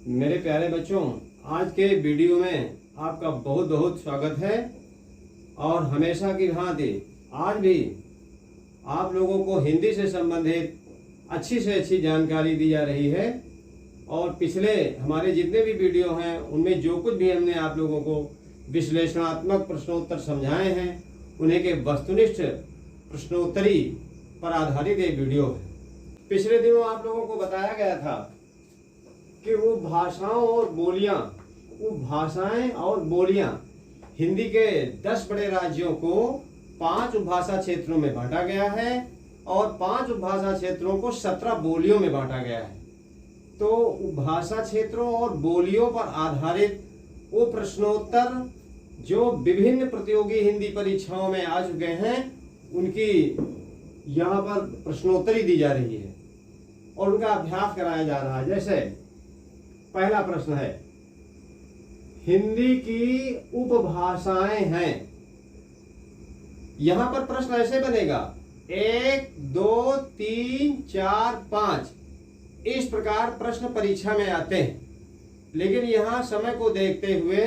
मेरे प्यारे बच्चों, आज के वीडियो में आपका बहुत बहुत स्वागत है। और हमेशा की भांति आज भी आप लोगों को हिंदी से संबंधित अच्छी से अच्छी जानकारी दी जा रही है। और पिछले हमारे जितने भी वीडियो हैं उनमें जो कुछ भी हमने आप लोगों को विश्लेषणात्मक प्रश्नोत्तर समझाए हैं उन्हें के वस्तुनिष्ठ प्रश्नोत्तरी पर आधारित एक वीडियो है। पिछले दिनों आप लोगों को बताया गया था कि वो भाषाएं और बोलियां हिंदी के 10 बड़े राज्यों को 5 उपभाषा क्षेत्रों में बांटा गया है और 5 उपभाषा क्षेत्रों को 17 बोलियों में बांटा गया है। तो उपभाषा क्षेत्रों और बोलियों पर आधारित वो प्रश्नोत्तर जो विभिन्न प्रतियोगी हिंदी परीक्षाओं में आ चुके हैं उनकी यहाँ पर प्रश्नोत्तरी दी जा रही है और उनका अभ्यास कराया जा रहा है। जैसे पहला प्रश्न है, हिंदी की उपभाषाएं हैं। यहां पर प्रश्न ऐसे बनेगा 1, 2, 3, 4, 5 इस प्रकार प्रश्न परीक्षा में आते हैं। लेकिन यहां समय को देखते हुए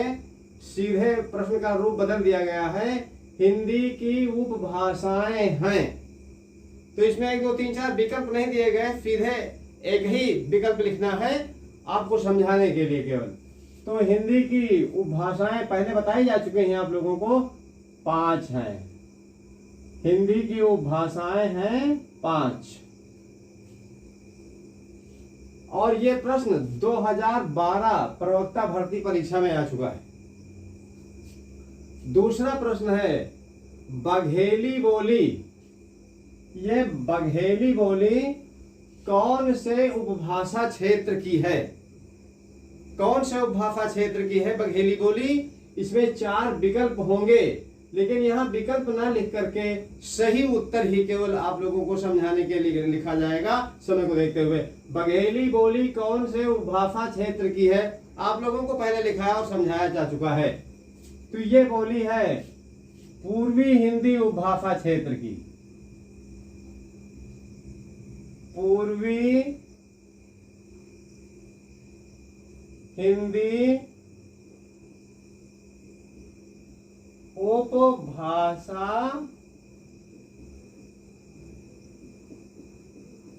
सीधे प्रश्न का रूप बदल दिया गया है, हिंदी की उपभाषाएं हैं। तो इसमें 1, 2, 3, 4 विकल्प नहीं दिए गए, सीधे एक ही विकल्प लिखना है आपको समझाने के लिए केवल। तो हिंदी की उपभाषाएं पहले बताई जा चुकी हैं आप लोगों को, 5 हैं। हिंदी की उपभाषाएं हैं 5। और ये प्रश्न 2012 प्रवक्ता भर्ती परीक्षा में आ चुका है। दूसरा प्रश्न है बघेली बोली। ये बघेली बोली कौन से उपभाषा क्षेत्र की है? कौन से उपभाषा क्षेत्र की है बघेली बोली? इसमें 4 विकल्प होंगे, लेकिन यहाँ विकल्प ना लिख करके सही उत्तर ही केवल आप लोगों को समझाने के लिए लिखा जाएगा समय को देखते हुए। बघेली बोली कौन से उपभाषा क्षेत्र की है आप लोगों को पहले लिखाया और समझाया जा चुका है। तो ये बोली है पूर्वी हिंदी उपभाषा क्षेत्र की। पूर्वी हिंदी उपभाषा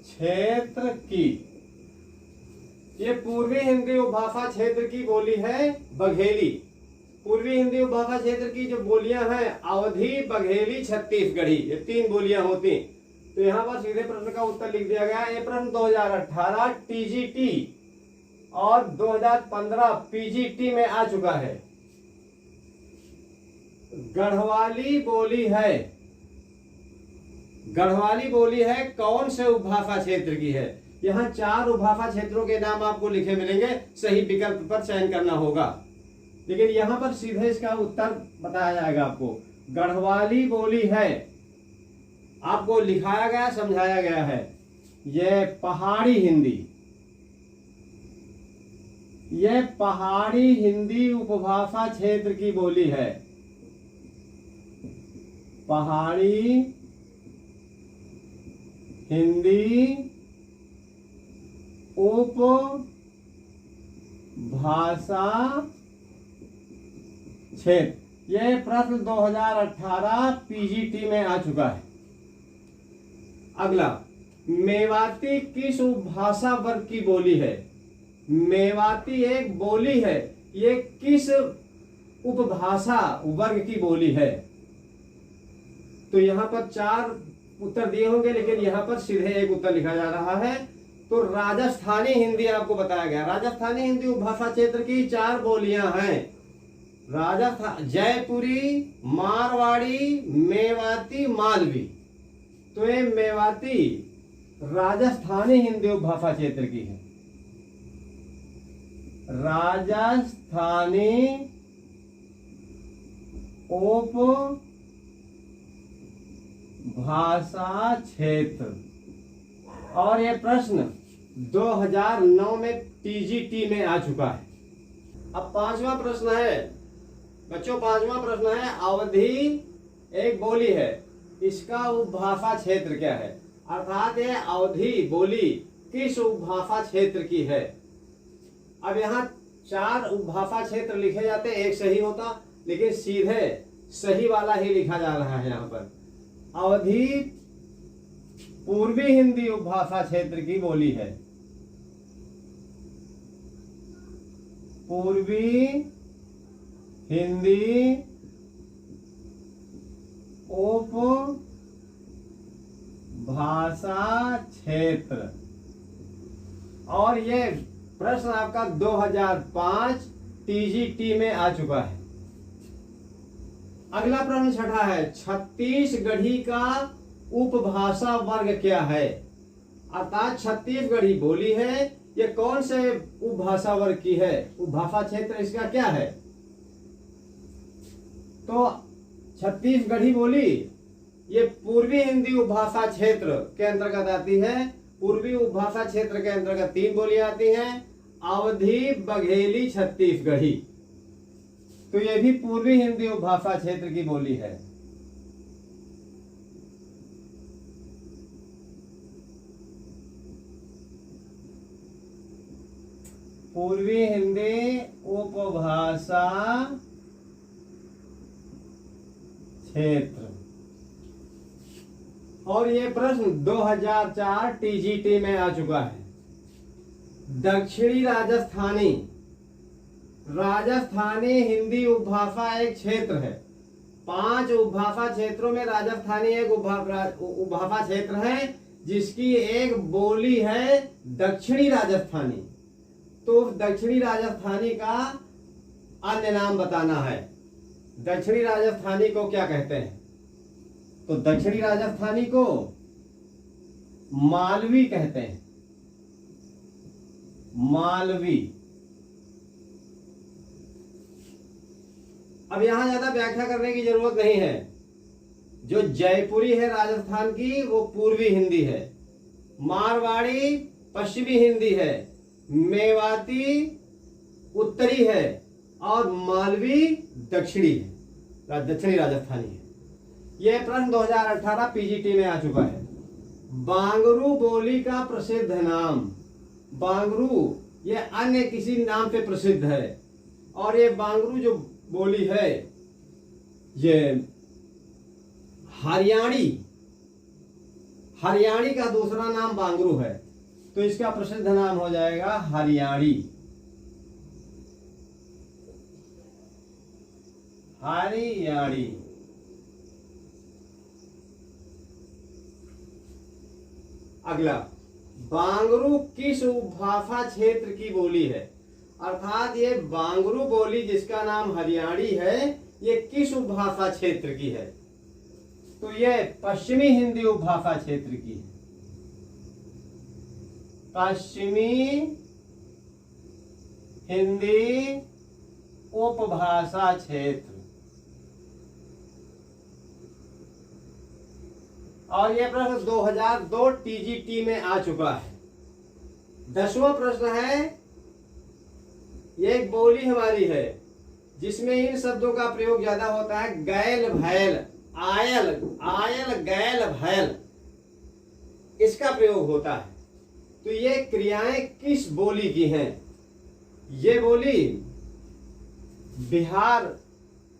क्षेत्र की। ये पूर्वी हिंदी उपभाषा क्षेत्र की बोली है बघेली। पूर्वी हिंदी उपभाषा क्षेत्र की जो बोलियां हैं अवधी, बघेली, छत्तीसगढ़ी, ये 3 बोलियां होती। तो यहाँ पर सीधे प्रश्न का उत्तर लिख दिया गया। ये प्रश्न 2018 टीजीटी और 2015 पीजीटी में आ चुका है। गढ़वाली बोली है। गढ़वाली बोली है कौन से उपभाषा क्षेत्र की है? यहाँ 4 उपभाषा क्षेत्रों के नाम आपको लिखे मिलेंगे, सही विकल्प पर चयन करना होगा। लेकिन यहाँ पर सीधे इसका उत्तर बताया जाएगा आपको। गढ़वाली बोली है, आपको लिखाया गया, समझाया गया है। यह पहाड़ी हिंदी, यह पहाड़ी हिंदी उपभाषा क्षेत्र की बोली है। पहाड़ी हिंदी उपभाषा क्षेत्र। यह प्रश्न 2018 पीजीटी में आ चुका है। अगला, मेवाती किस उपभाषा वर्ग की बोली है? मेवाती एक बोली है, ये किस उपभाषा वर्ग की बोली है? तो यहाँ पर 4 उत्तर दिए होंगे, लेकिन यहाँ पर सीधे एक उत्तर लिखा जा रहा है। तो राजस्थानी हिंदी आपको बताया गया। राजस्थानी हिंदी उपभाषा क्षेत्र की 4 बोलियां हैं। राजस्थान, जयपुरी, मारवाड़ी, मेवाती, मालवी। तो ये मेवाती राजस्थानी हिंदी उपभाषा क्षेत्र की है। राजस्थानी उपभाषा क्षेत्र। और यह प्रश्न 2009 में टीजीटी में आ चुका है। अब 5वां प्रश्न है बच्चों, 5वां प्रश्न है अवधी एक बोली है, इसका उपभाषा क्षेत्र क्या है? अर्थात ये अवधी बोली किस उपभाषा क्षेत्र की है? अब यहाँ 4 उपभाषा क्षेत्र लिखे जाते, एक सही होता, लेकिन सीधे सही वाला ही लिखा जा रहा है यहाँ पर। अवधी पूर्वी हिंदी उपभाषा क्षेत्र की बोली है। पूर्वी हिंदी उपभाषा क्षेत्र। और ये प्रश्न आपका 2005 टीजीटी में आ चुका है। अगला प्रश्न छठा है, छत्तीसगढ़ी का उपभाषा वर्ग क्या है? अर्थात छत्तीसगढ़ी बोली है, ये कौन से उपभाषा वर्ग की है? उपभाषा क्षेत्र इसका क्या है? तो छत्तीसगढ़ी बोली ये पूर्वी हिंदी उपभाषा क्षेत्र के अंतर्गत आती है। पूर्वी उपभाषा क्षेत्र के अंतर्गत 3 बोलियां आती हैं, अवधी, बघेली, छत्तीसगढ़ी। तो ये भी पूर्वी हिंदी उपभाषा क्षेत्र की बोली है। पूर्वी हिंदी उपभाषा क्षेत्र। और ये प्रश्न 2004 टीजीटी में आ चुका है। दक्षिणी राजस्थानी, राजस्थानी हिंदी उपभाषा एक क्षेत्र है। 5 उपभाषा क्षेत्रों में राजस्थानी एक उपभाषा क्षेत्र है, जिसकी एक बोली है दक्षिणी राजस्थानी। तो दक्षिणी राजस्थानी का अन्य नाम बताना है। दक्षिणी राजस्थानी को क्या कहते हैं? तो दक्षिणी राजस्थानी को मालवी कहते हैं। मालवी। अब यहां ज्यादा व्याख्या करने की जरूरत नहीं है। जो जयपुरी है राजस्थान की, वो पूर्वी हिंदी है। मारवाड़ी पश्चिमी हिंदी है। मेवाती उत्तरी है और मालवी दक्षिणी है, दक्षिणी राजस्थानी है। यह प्रश्न 2018 पीजीटी में आ चुका है। बांगरू बोली का प्रसिद्ध नाम। बांगरू ये अन्य किसी नाम से प्रसिद्ध है, और ये बांगरू जो बोली है ये हरियाणी, हरियाणी का दूसरा नाम बांगरू है, तो इसका प्रसिद्ध नाम हो जाएगा हरियाणी। हरियाणी। अगला, बांगरू किस उपभाषा क्षेत्र की बोली है? अर्थात ये बांगरू बोली जिसका नाम हरियाणी है, ये किस उपभाषा क्षेत्र की है? तो ये पश्चिमी हिंदी उपभाषा क्षेत्र की है। पश्चिमी हिंदी उपभाषा क्षेत्र। और यह प्रश्न 2002 टीजीटी में आ चुका है। 10वां प्रश्न है, ये एक बोली हमारी है जिसमें इन शब्दों का प्रयोग ज्यादा होता है। गैल, भैल, आयल, आयल, गैल, भैल, इसका प्रयोग होता है। तो ये क्रियाएं किस बोली की हैं? ये बोली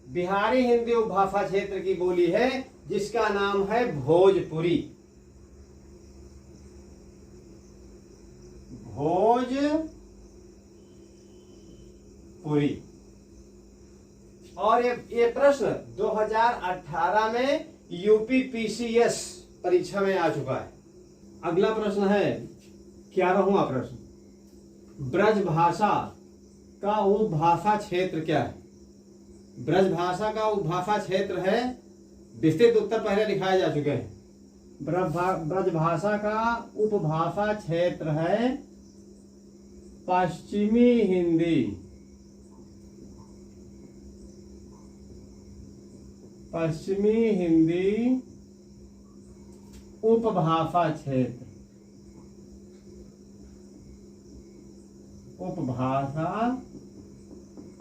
बिहारी हिंदी उपभाषा क्षेत्र की बोली है, जिसका नाम है भोजपुरी। भोजपुरी। और ये प्रश्न 2018 में यूपीपीसीएस परीक्षा में आ चुका है। अगला प्रश्न है 11वां प्रश्न, ब्रजभाषा का उपभाषा क्षेत्र क्या है? ब्रजभाषा का उपभाषा क्षेत्र है, विस्तृत उत्तर पहले लिखाए जा चुके हैं। ब्रजभाषा का उपभाषा क्षेत्र है पश्चिमी हिंदी। पश्चिमी हिंदी उपभाषा क्षेत्र। उपभाषा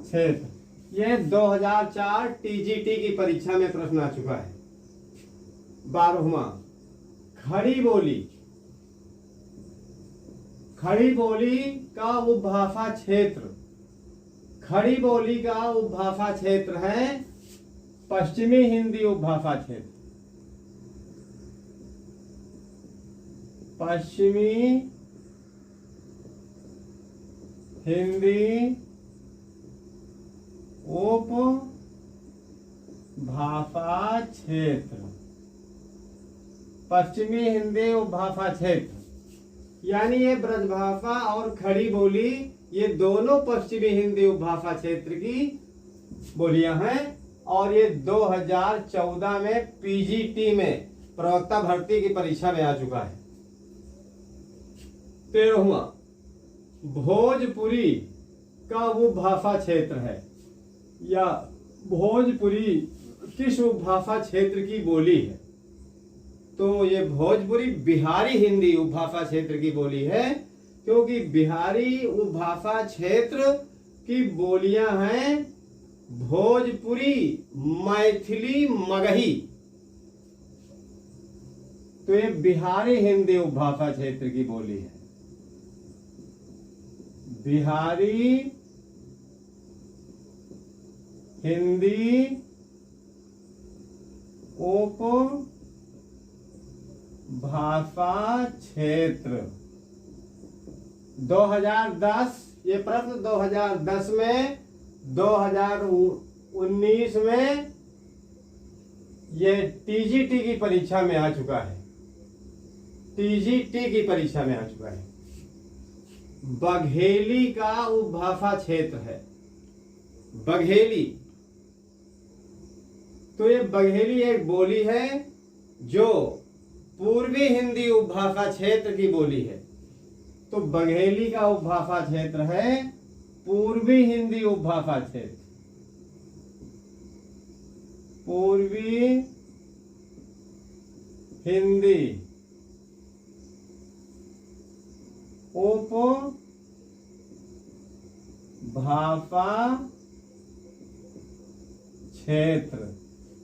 क्षेत्र। यह 2004 टीजीटी की परीक्षा में प्रश्न आ चुका है। 12वां, खड़ी बोली। खड़ी बोली का उपभाषा क्षेत्र, खड़ी बोली का उपभाषा क्षेत्र है पश्चिमी हिंदी उपभाषा क्षेत्र। पश्चिमी हिंदी उपभाषा क्षेत्र, पश्चिमी हिंदी उपभाषा क्षेत्र, यानी ये ब्रजभाषा और खड़ी बोली ये दोनों पश्चिमी हिंदी उपभाषा क्षेत्र की बोलियां हैं। और ये 2014 में पीजीटी में प्रवक्ता भर्ती की परीक्षा में आ चुका है। 13वां भोजपुरी का उपभाषा क्षेत्र है, या भोजपुरी किस उपभाषा क्षेत्र की बोली है? तो ये भोजपुरी बिहारी हिंदी उपभाषा क्षेत्र की बोली है, क्योंकि बिहारी उपभाषा क्षेत्र की बोलियां हैं भोजपुरी, मैथिली, मगही। तो ये बिहारी हिंदी उपभाषा क्षेत्र की बोली है। बिहारी हिंदी उपभाषा क्षेत्र 2010, ये प्रश्न 2010 में, 2019 में ये टीजीटी की परीक्षा में आ चुका है। टीजीटी की परीक्षा में आ चुका है। बघेली का उपभाषा क्षेत्र है, बघेली। तो ये बघेली एक बोली है जो पूर्वी हिंदी उपभाषा क्षेत्र की बोली है। तो बघेली का उपभाषा क्षेत्र है पूर्वी हिंदी उपभाषा क्षेत्र, पूर्वी हिंदी उपभाषा क्षेत्र।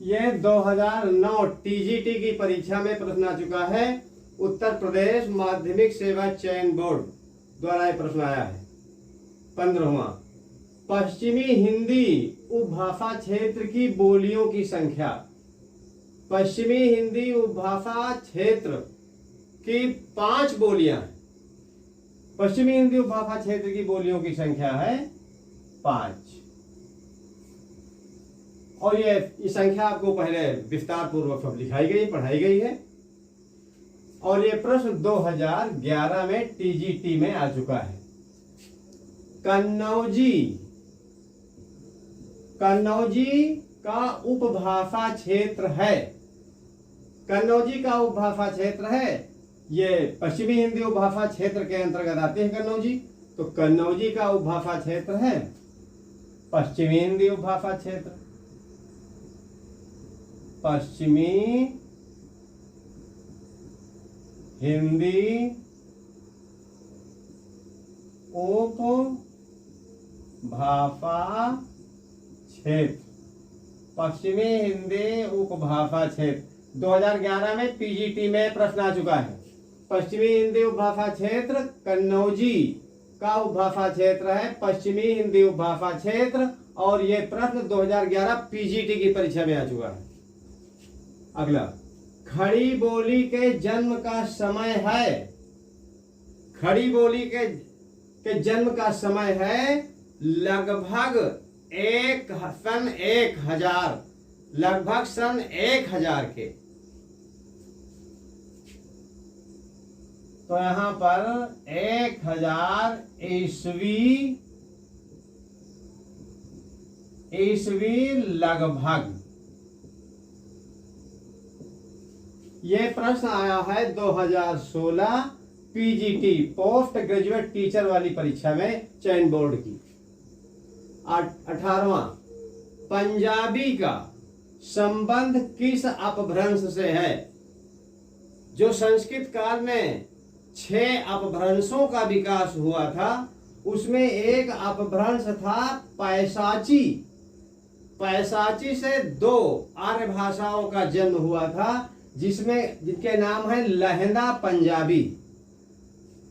यह 2009 टीजीटी की परीक्षा में प्रश्न आ चुका है। उत्तर प्रदेश माध्यमिक सेवा चयन बोर्ड द्वारा यह प्रश्न आया है। 15वां पश्चिमी हिंदी उपभाषा क्षेत्र की बोलियों की संख्या। पश्चिमी हिंदी उपभाषा क्षेत्र की 5 बोलियां हैं। पश्चिमी हिंदी उपभाषा क्षेत्र की बोलियों की संख्या है 5। और ये संख्या आपको पहले विस्तार पूर्वक सब लिखाई गई, पढ़ाई गई है। और ये प्रश्न 2011 में टीजीटी में आ चुका है। कन्नौजी, कन्नौजी का उपभाषा क्षेत्र है। कन्नौजी का उपभाषा क्षेत्र है, ये पश्चिमी हिंदी उपभाषा क्षेत्र के अंतर्गत आते हैं कन्नौजी। तो कन्नौजी का उपभाषा क्षेत्र है पश्चिमी हिंदी उपभाषा क्षेत्र, पश्चिमी हिंदी उपभाषा क्षेत्र, पश्चिमी हिंदी उपभाषा क्षेत्र 2011 में पीजीटी में प्रश्न आ चुका है। पश्चिमी हिंदी उपभाषा क्षेत्र कन्नौजी का उपभाषा क्षेत्र है पश्चिमी हिंदी उपभाषा क्षेत्र। और यह प्रश्न 2011 पीजीटी की परीक्षा में आ चुका है। अगला खड़ी बोली के जन्म का समय है। खड़ी बोली के जन्म का समय है लगभग सन 1000, लगभग सन 1000 के। तो यहां पर 1000 ईस्वी लगभग। यह प्रश्न आया है 2016 पीजीटी पोस्ट ग्रेजुएट टीचर वाली परीक्षा में चयन बोर्ड की। 18वां पंजाबी का संबंध किस अपभ्रंश से है? जो संस्कृत काल में 6 अपभ्रंशों का विकास हुआ था, उसमें एक अपभ्रंश था पैशाची। पैशाची से 2 आर्य भाषाओं का जन्म हुआ था, जिनके नाम है लहंदा पंजाबी।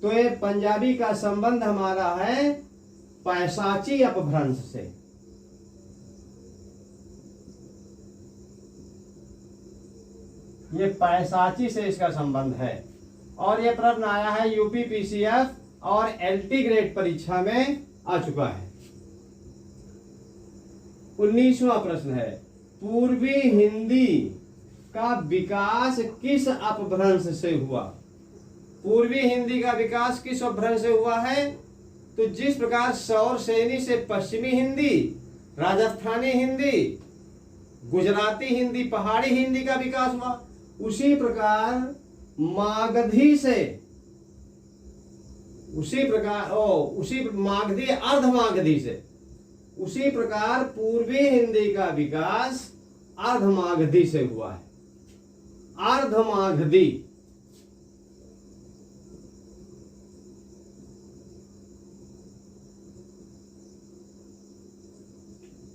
तो ये पंजाबी का संबंध हमारा है पैशाची अपभ्रंश से। ये पैशाची से इसका संबंध है। और ये प्रश्न आया है यूपी पीसीएफ और एलटी ग्रेड परीक्षा में आ चुका है। 19वां प्रश्न है, पूर्वी हिंदी का विकास किस अपभ्रंश से हुआ? पूर्वी हिंदी का विकास किस अपभ्रंश से हुआ है? तो जिस प्रकार सौर सैनी से पश्चिमी हिंदी, राजस्थानी हिंदी, गुजराती हिंदी, पहाड़ी हिंदी का विकास हुआ, उसी प्रकार मागधी से, मागधी अर्धमागधी से, उसी प्रकार पूर्वी हिंदी का विकास अर्धमागधी से हुआ है। अर्धमागधी।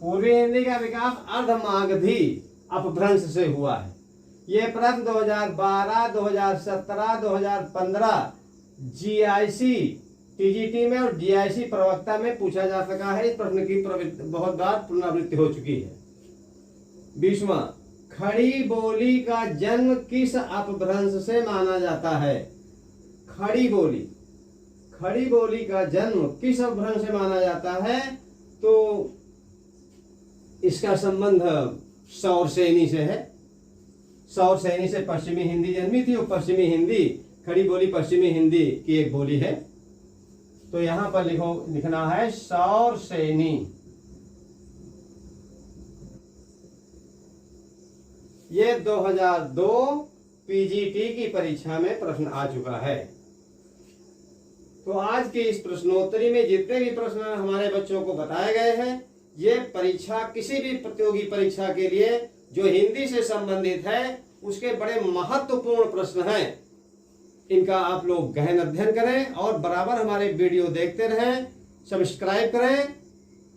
पूर्वी हिंदी का विकास अर्धमागधी अपभ्रंश से हुआ है। यह प्रश्न 2012, 2017, 2015 जीआईसी टीजीटी में और जीआईसी प्रवक्ता में पूछा जा सका है। इस प्रश्न की बहुत बार पुनरावृत्ति हो चुकी है। 20वां, खड़ी बोली का जन्म किस अपभ्रंश से माना जाता है? खड़ी बोली, खड़ी बोली का जन्म किस अपभ्रंश से माना जाता है? तो इसका संबंध सौर सैनी से है। सौर सैनी से पश्चिमी हिंदी जन्मी थी और पश्चिमी हिंदी, खड़ी बोली पश्चिमी हिंदी की एक बोली है। तो यहां पर लिखना है सौर सैनी। ये 2002 पीजीटी की परीक्षा में प्रश्न आ चुका है। तो आज के इस प्रश्नोत्तरी में जितने भी प्रश्न हमारे बच्चों को बताए गए हैं, ये परीक्षा, किसी भी प्रतियोगी परीक्षा के लिए जो हिंदी से संबंधित है उसके बड़े महत्वपूर्ण प्रश्न हैं। इनका आप लोग गहन अध्ययन करें और बराबर हमारे वीडियो देखते रहें, सब्सक्राइब करें,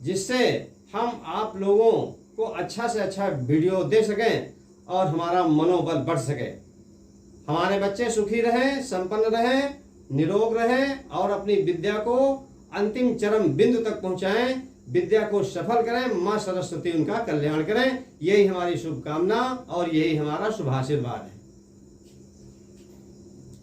जिससे हम आप लोगों को अच्छा से अच्छा वीडियो दे सकें और हमारा मनोबल बढ़ सके। हमारे बच्चे सुखी रहें, संपन्न रहें, निरोग रहें और अपनी विद्या को अंतिम चरम बिंदु तक पहुंचाएं, विद्या को सफल करें। मां सरस्वती उनका कल्याण करें। यही हमारी शुभकामना और यही हमारा शुभाशीर्वाद है।